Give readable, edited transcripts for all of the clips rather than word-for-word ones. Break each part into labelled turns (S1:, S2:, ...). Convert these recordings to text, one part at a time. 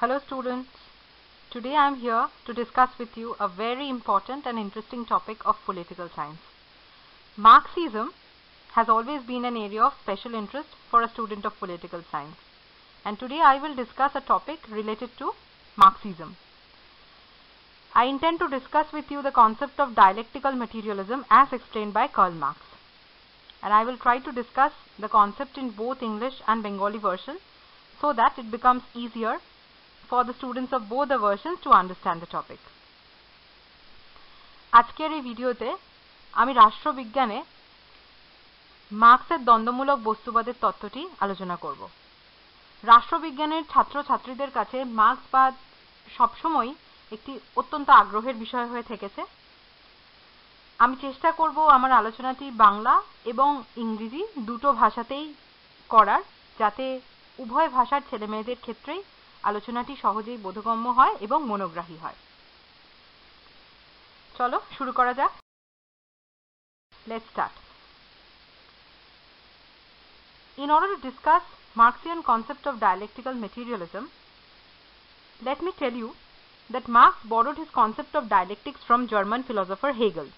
S1: Hello students, today I am here to discuss with you a very important and interesting topic of political science. Marxism has always been an area of special interest for a student of political science, and today I will discuss a topic related to Marxism. I intend to discuss with you the concept of dialectical materialism as explained by Karl Marx, and I will try to discuss the concept in both English and Bengali version so that it becomes easier for the students of both the versions to understand the topic. আজকের এই ভিডিওতে আমি রাষ্ট্রবিজ্ঞানে মার্ক্সের দ্বন্দ্বমূলক বস্তুবাদের তত্ত্বটি আলোচনা করব। রাষ্ট্রবিজ্ঞানের ছাত্রছাত্রীদের কাছে মার্ক্সবাদ সবসময় একটি অত্যন্ত আগ্রহের বিষয় হয়ে থেকেছে। আমি চেষ্টা করব আমার আলোচনাটি বাংলা এবং ইংরেজি দুটো ভাষাতেই করার, যাতে উভয় ভাষার ছেলেমেয়েদের ক্ষেত্রেই আলোচনাটি সহজেই বোধগম্য হয় এবং মনোগ্রাহী হয়। চলো শুরু করা যাক। Let's start. In order to discuss Marxian concept of dialectical materialism, let me tell you that Marx borrowed his concept of dialectics from German philosopher Hegel.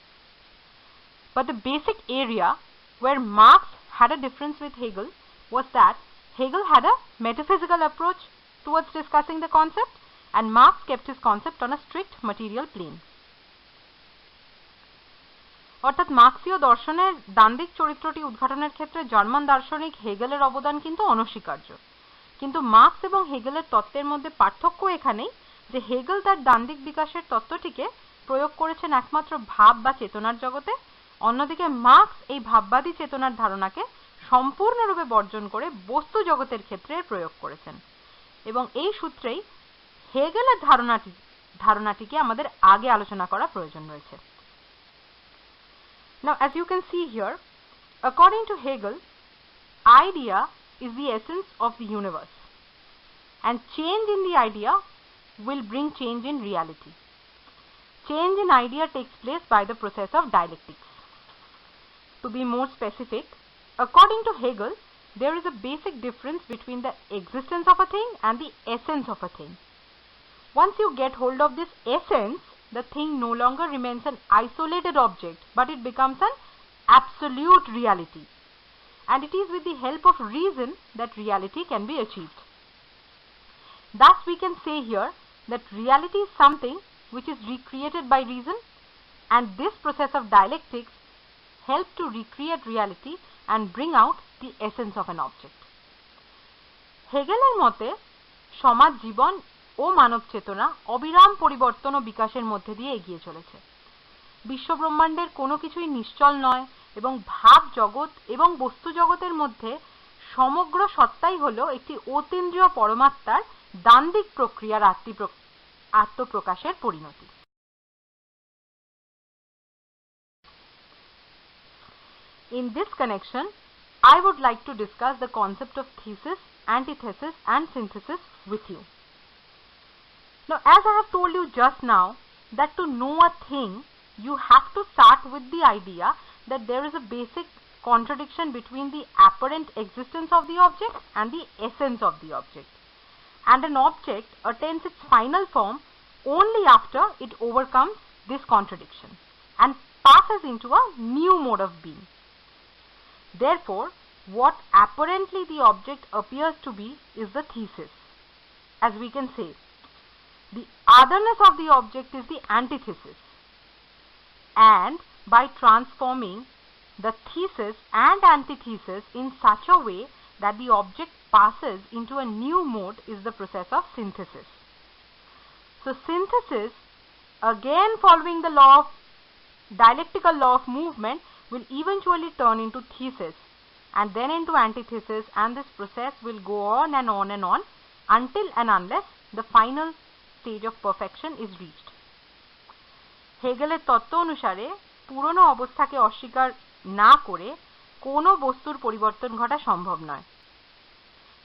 S1: But the basic area where Marx had a difference with Hegel was that Hegel had a metaphysical approach towards discussing the concept, and Marx kept his concept on a strict material plane. অর্থাৎ মার্ক্সীয় দর্শনের দ্বান্দ্বিক চরিত্রটি উদ্ঘাটনের ক্ষেত্রে German দার্শনিক হেগেলের অবদান কিন্তু অনস্বীকার্য। কিন্তু Marx এবং হেগেলের তত্ত্বের মধ্যে পার্থক্য এখানেই যে হেগেল তার দ্বান্দ্বিক বিকাশের তত্ত্বটিকে প্রয়োগ করেছেন একমাত্র ভাব বা চেতনার জগতে, অন্যদিকে মার্ক্স এই ভাববাদী চেতনার ধারণাকে সম্পূর্ণরূপে বর্জন করে বস্তু জগতের ক্ষেত্রে প্রয়োগ করেছেন, এবং এই সূত্রেই হেগেলের ধারণাটিকে আমাদের আগে আলোচনা করা প্রয়োজন রয়েছে। Now, as you can see here, according to Hegel, idea is the essence of the universe, and change in the idea will bring change in reality. Change in idea takes place by the process of dialectics. To be more specific, according to Hegel, there is a basic difference between the existence of a thing and the essence of a thing. Once you get hold of this essence, the thing no longer remains an isolated object, but it becomes an absolute reality. And it is with the help of reason that reality can be achieved. Thus, we can say here that reality is something which is recreated by reason, and this process of dialectics helps to recreate reality and bring out the essence of an object. হেগেলের মতে সমাজ জীবন ও মানব চেতনা অবিরাম পরিবর্তন ও বিকাশের মধ্যে দিয়ে এগিয়ে চলেছে। বিশ্বব্রহ্মাণ্ডের কোনো কিছুই নিশ্চল নয়, এবং ভাব জগৎ এবং বস্তু জগতের মধ্যে সমগ্র সত্তাই হলো একটি অতীন্দ্রিয় পরমাত্মার দ্বান্দ্বিক প্রক্রিয়ার আত্মপ্রকাশের পরিণতি। In this connection, I would like to discuss the concept of thesis, antithesis, and synthesis with you. Now, as I have told you just now, that to know a thing, you have to start with the idea that there is a basic contradiction between the apparent existence of the object and the essence of the object. And an object attains its final form only after it overcomes this contradiction and passes into a new mode of being. Therefore, what apparently the object appears to be is the thesis. As we can say, the otherness of the object is the antithesis. And by transforming the thesis and antithesis in such a way that the object passes into a new mode is the process of synthesis. So, synthesis, again following the dialectical law of movement, will eventually turn into thesis and then into antithesis, and this process will go on and on and on until and unless the final stage of perfection is reached. হেগেলের তত্ত্ব অনুসারে পুরনো অবস্থাকে অস্বীকার না করে কোনো বস্তুর পরিবর্তন ঘটা সম্ভব নয়।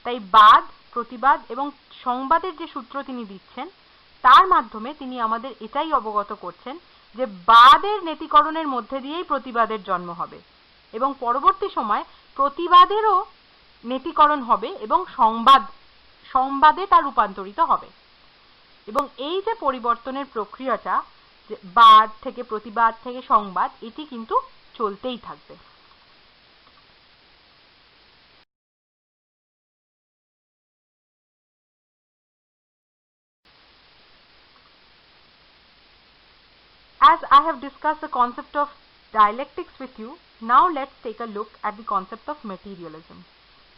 S1: তাই বাদ, প্রতিবাদ এবং সংবাদের যে সূত্র তিনি দিচ্ছেন তার মাধ্যমে তিনি আমাদের এটাই অবগত করছেন যে বাদের নেতিকরণের মধ্যে দিয়েই প্রতিবাদের জন্ম হবে, এবং পরবর্তী সময় প্রতিবাদেরও নেতিকরণ হবে এবং সংবাদে তা রূপান্তরিত হবে। এবং এই যে পরিবর্তনের প্রক্রিয়াটা, বাদ থেকে প্রতিবাদ থেকে সংবাদ, এটি কিন্তু চলতেই থাকবে। As I have discussed the concept of dialectics with you, now let's take a look at the concept of materialism.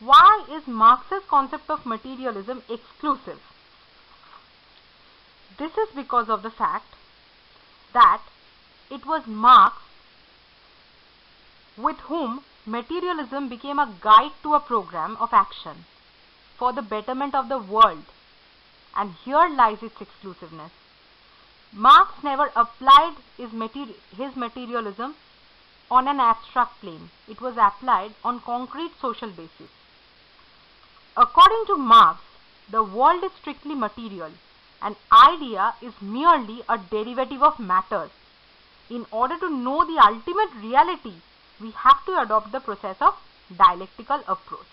S1: Why is Marx's concept of materialism exclusive? This is because of the fact that it was Marx with whom materialism became a guide to a program of action for the betterment of the world, and here lies its exclusiveness. Marx never applied his materialism on an abstract plane. It was applied on concrete social basis. According to Marx, the world is strictly material. An idea is merely a derivative of matter. In order to know the ultimate reality, we have to adopt the process of dialectical approach.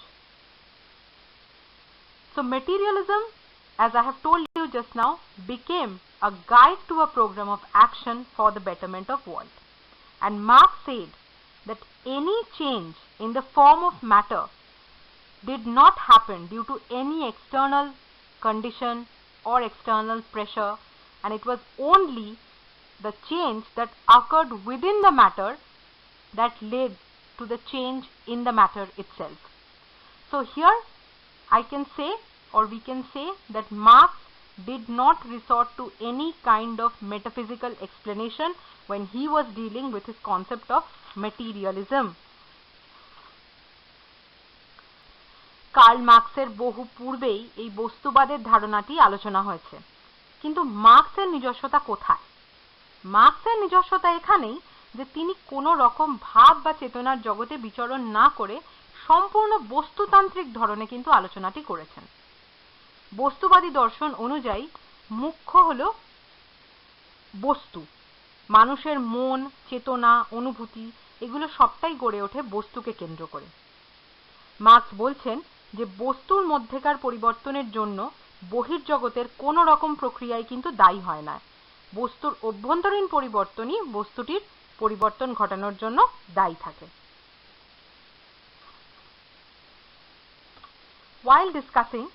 S1: So materialism, as I have told you just now, became a guide to a program of action for the betterment of world. And Marx said that any change in the form of matter did not happen due to any external condition or external pressure, and it was only the change that occurred within the matter that led to the change in the matter itself. So here I can say, or we can say, that Marx did not resort to any kind of metaphysical explanation when he was dealing with his concept of materialism. Karl মার্কসের বহু পূর্বেই এই বস্তুবাদের ধারণাটি আলোচনা হয়েছে, কিন্তু মার্কসের নিজস্বতা কোথায়? মার্কসের নিজস্বতা এখানেই যে তিনি কোনো রকম ভাব বা চেতনার জগতে বিচরণ না করে সম্পূর্ণ বস্তুতান্ত্রিক ধরনে কিন্তু আলোচনাটি করেছেন। বস্তুবাদী দর্শন অনুযায়ী মুখ্য হলো বস্তু, মানুষের মন, চেতনা, অনুভূতি, এগুলো সবটাই গড়ে ওঠে বস্তুকে কেন্দ্র করে। মার্কস বলছেন যে বস্তুর মধ্যেকার পরিবর্তনের জন্য বহির্জগতের কোনো রকম প্রক্রিয়ায় কিন্তু দায়ী হয় না, বস্তুর অভ্যন্তরীণ পরিবর্তনই বস্তুটির পরিবর্তন ঘটানোর জন্য দায়ী থাকে। While discussing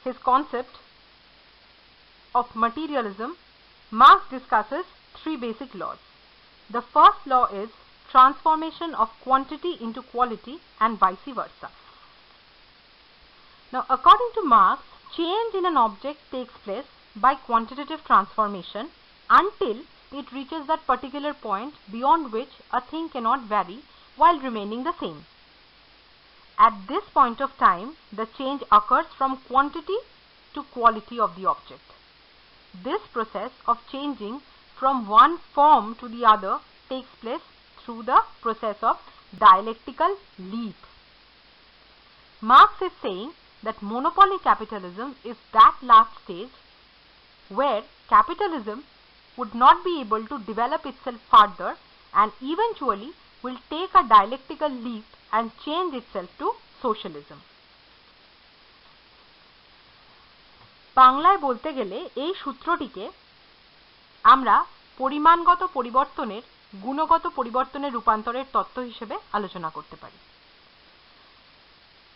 S1: his concept of materialism, Marx discusses three basic laws. The first law is transformation of quantity into quality and vice versa. Now, according to Marx, change in an object takes place by quantitative transformation until it reaches that particular point beyond which a thing cannot vary while remaining the same. At this point of time, the change occurs from quantity to quality of the object. This process of changing from one form to the other takes place through the process of dialectical leap. Marx is saying that monopoly capitalism is that last stage where capitalism would not be able to develop itself further and eventually will take a dialectical leap and change itself to socialism. বাংলায় বলতে গেলে এই সূত্রটিকে আমরা পরিমাণগত পরিবর্তনের গুণগত পরিবর্তনের রূপান্তরের তত্ত্ব হিসেবে আলোচনা করতে পারি।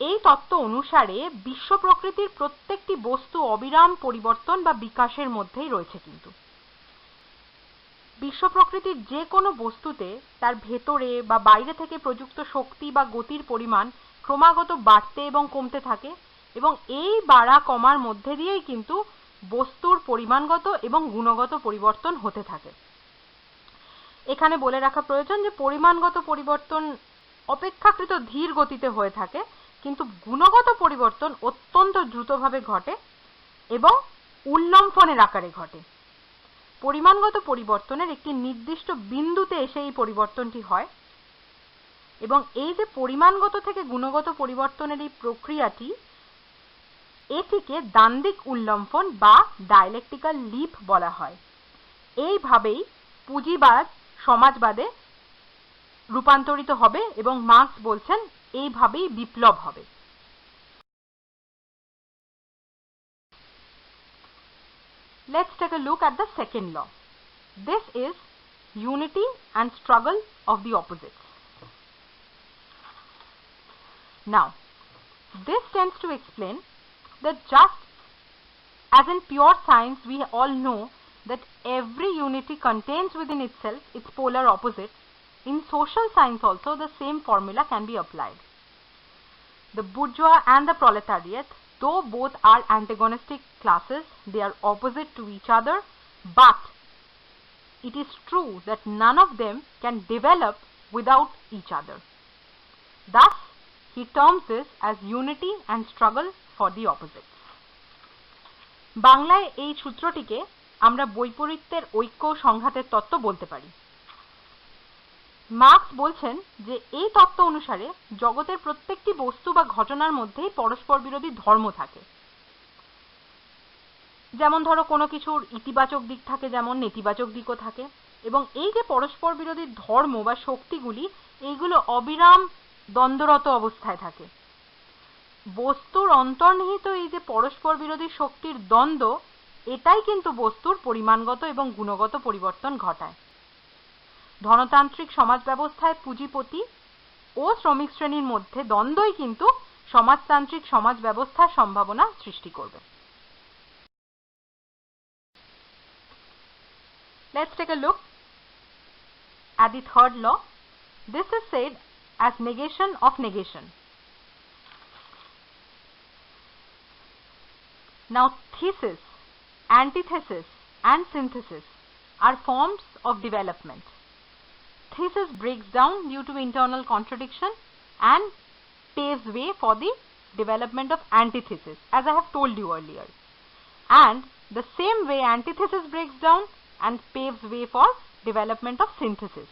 S1: এই তত্ত্ব অনুসারে বিশ্ব প্রকৃতির প্রত্যেকটি বস্তু অবিরাম পরিবর্তন বা বিকাশের মধ্যেই রয়েছে। কিন্তু বিশ্ব প্রকৃতির যে কোনো বস্তুতে তার ভেতরে বা বাইরে থেকে প্রযুক্ত শক্তি বা গতির পরিমাণ ক্রমাগত বাড়তে এবং কমতে থাকে, এবং এই বাড়া কমার মধ্যে দিয়েই কিন্তু বস্তুর পরিমাণগত এবং গুণগত পরিবর্তন হতে থাকে। এখানে বলে রাখা প্রয়োজন যে পরিমাণগত পরিবর্তন অপেক্ষাকৃত ধীর গতিতে হয়ে থাকে, কিন্তু গুণগত পরিবর্তন অত্যন্ত দ্রুতভাবে ঘটে এবং উল্লম্ফনের আকারে ঘটে। পরিমাণগত পরিবর্তনের একটি নির্দিষ্ট বিন্দুতে এসে এই পরিবর্তনটি হয়, এবং এই যে পরিমাণগত থেকে গুণগত পরিবর্তনের এই প্রক্রিয়াটি, এটিকে দ্বান্দ্বিক উল্লম্ফন বা ডায়ালেকটিক্যাল লিপ বলা হয়। এইভাবেই পুঁজিবাদ সমাজবাদে রূপান্তরিত হবে এবং মার্কস বলছেন এইভাবেই বিপ্লব হবে। let's take a look at the second law. This is unity and struggle of the opposites. Now, this tends to explain that just as in pure science we all know that every unity contains within itself its polar opposite, in social science also the same formula can be applied. The bourgeois and the proletariat, though both are antagonistic classes, they are opposite to each other, but it is true that none of them can develop without each other. Thus, he terms this as unity and struggle for the opposites. বাংলায় এই সূত্রটিকে আমরা বৈপরীত্যের ঐক্য সংঘাতের তত্ত্ব বলতে পারি। Marks বলছেন যে এই তত্ত্ব অনুসারে জগতের প্রত্যেকটি বস্তু বা ঘটনার মধ্যেই পরস্পর বিরোধী ধর্ম থাকে। যেমন ধরো কোনো কিছুর ইতিবাচক দিক থাকে, যেমন নেতিবাচক দিকও থাকে, এবং এই যে পরস্পর বিরোধী ধর্ম বা শক্তিগুলি এইগুলো অবিরাম দ্বন্দ্বরত অবস্থায় থাকে। বস্তুর অন্তর্নিহিত এই যে পরস্পর বিরোধী শক্তির দ্বন্দ্ব, এটাই কিন্তু বস্তুর পরিমাণগত এবং গুণগত পরিবর্তন ঘটায়। ধনতান্ত্রিক সমাজ ব্যবস্থায় পুঁজিপতি ও শ্রমিক শ্রেণীর মধ্যে দ্বন্দ্বই কিন্তু সমাজতান্ত্রিক সমাজ ব্যবস্থার সম্ভাবনা সৃষ্টি করবে। Let's take a look at the third law. This is said as negation of negation. Now, thesis, antithesis and synthesis are forms of development. Thesis breaks down due to internal contradiction and paves way for the development of antithesis, as I have told you earlier. And the same way antithesis breaks down and paves way for development of synthesis.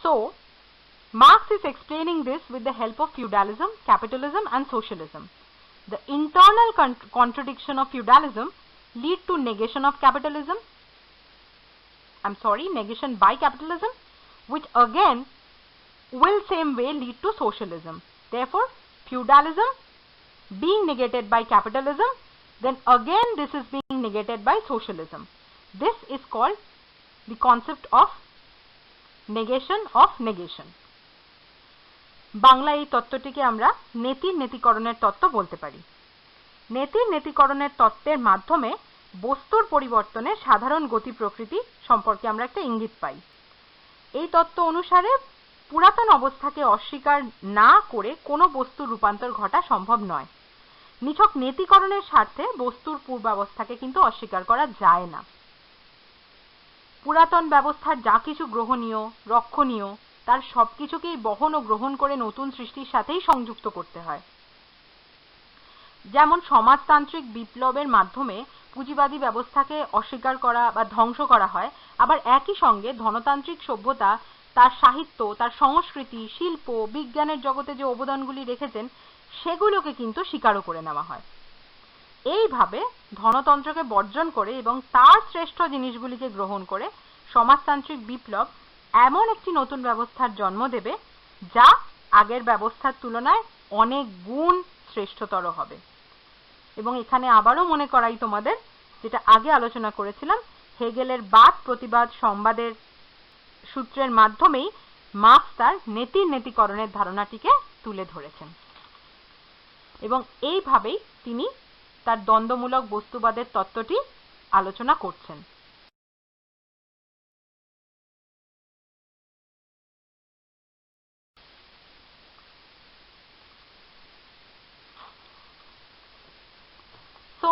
S1: So, Marx is explaining this with the help of feudalism, capitalism and socialism. The internal contradiction of feudalism lead to negation of capitalism. Negation by capitalism, which again will same way lead to socialism. Therefore, feudalism being negated by capitalism, then again this is being negated by socialism. This is called the concept of negation of negation. Bangla এই তত্ত্বটিকে আমরা নেতির নেতিকরণের তত্ত্ব বলতে পারি। নেতির নেতিকরণের তত্ত্বের মাধ্যমে বস্তুর পরিবর্তনের সাধারণ গতি প্রকৃতি সম্পর্কে আমরা একটা ইঙ্গিত পাই। এই তত্ত্ব অনুসারে পুরাতন অবস্থাকে অস্বীকার না করে কোনো বস্তুর রূপান্তর ঘটা সম্ভব নয়। নিছক নেতিকরণের স্বার্থে বস্তুর পূর্বাবস্থাকে কিন্তু অস্বীকার করা যায় না। পুরাতন ব্যবস্থার যা কিছু গ্রহণীয়, রক্ষণীয়, তার সবকিছুকেই বহন ও গ্রহণ করে নতুন সৃষ্টির সাথেই সংযুক্ত করতে হয়। যেমন সমাজতান্ত্রিক বিপ্লবের মাধ্যমে পুঁজিবাদী ব্যবস্থাকে অস্বীকার করা বা ধ্বংস করা হয়, আবার একই সঙ্গে ধনতান্ত্রিক সভ্যতা তার সাহিত্য, তার সংস্কৃতি, শিল্প, বিজ্ঞানের জগতে যে অবদানগুলি রেখেছেন সেগুলোকে কিন্তু স্বীকারও করে নেওয়া হয়। এইভাবে ধনতন্ত্রকে বর্জন করে এবং তার শ্রেষ্ঠ জিনিসগুলিকে গ্রহণ করে সমাজতান্ত্রিক বিপ্লব এমন একটি নতুন ব্যবস্থার জন্ম দেবে যা আগের ব্যবস্থার তুলনায় অনেক গুণ শ্রেষ্ঠতর হবে। এবং এখানে আবারও মনে করাই তোমাদের, যেটা আগে আলোচনা করেছিলাম, হেগেলের বাদ প্রতিবাদ সংবাদের সূত্রের মাধ্যমেই মার্কস তার নেতির নেতিকরণের ধারণাটিকে তুলে ধরেছেন এবং এইভাবেই তিনি তার দ্বন্দ্বমূলক বস্তুবাদের তত্ত্বটি আলোচনা করছেন। So,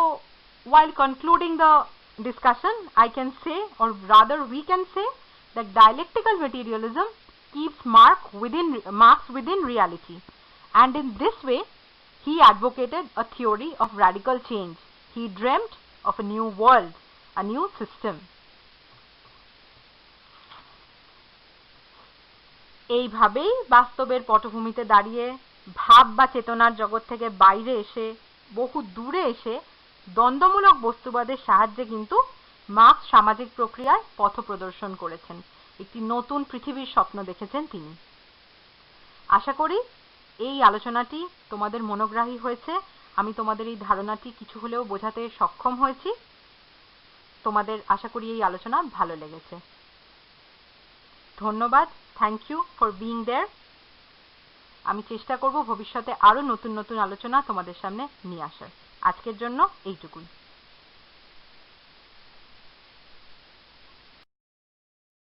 S1: while concluding the discussion, I can say, or rather we can say, that dialectical materialism keeps Marx within reality, and in this way he advocated a theory of radical change. He dreamt of a new world, a new system. এইভাবেই বাস্তবের পটভূমিতে দাঁড়িয়ে ভাব বা চেতনার জগৎ থেকে বাইরে এসে, বহু দূরে এসে দ্বন্দ্বমূলক বস্তুবাদের সাহায্যে কিন্তু মার্কস সামাজিক প্রক্রিয়ায় পথ প্রদর্শন করেছেন। একটি নতুন পৃথিবীর স্বপ্ন দেখেছেন তিনি। আশা করি এই আলোচনাটি তোমাদের মনোগ্রাহী হয়েছে। আমি তোমাদের এই ধারণাটি কিছু হলেও বোঝাতে সক্ষম হয়েছি। তোমাদের আশা করি এই আলোচনা ভালো লেগেছে। ধন্যবাদ। থ্যাংক ইউ ফর বিইং দেয়ার। আমি চেষ্টা করব ভবিষ্যতে আরো নতুন নতুন আলোচনা তোমাদের সামনে নিয়ে আসার। আজকের জন্য এইটুকুই।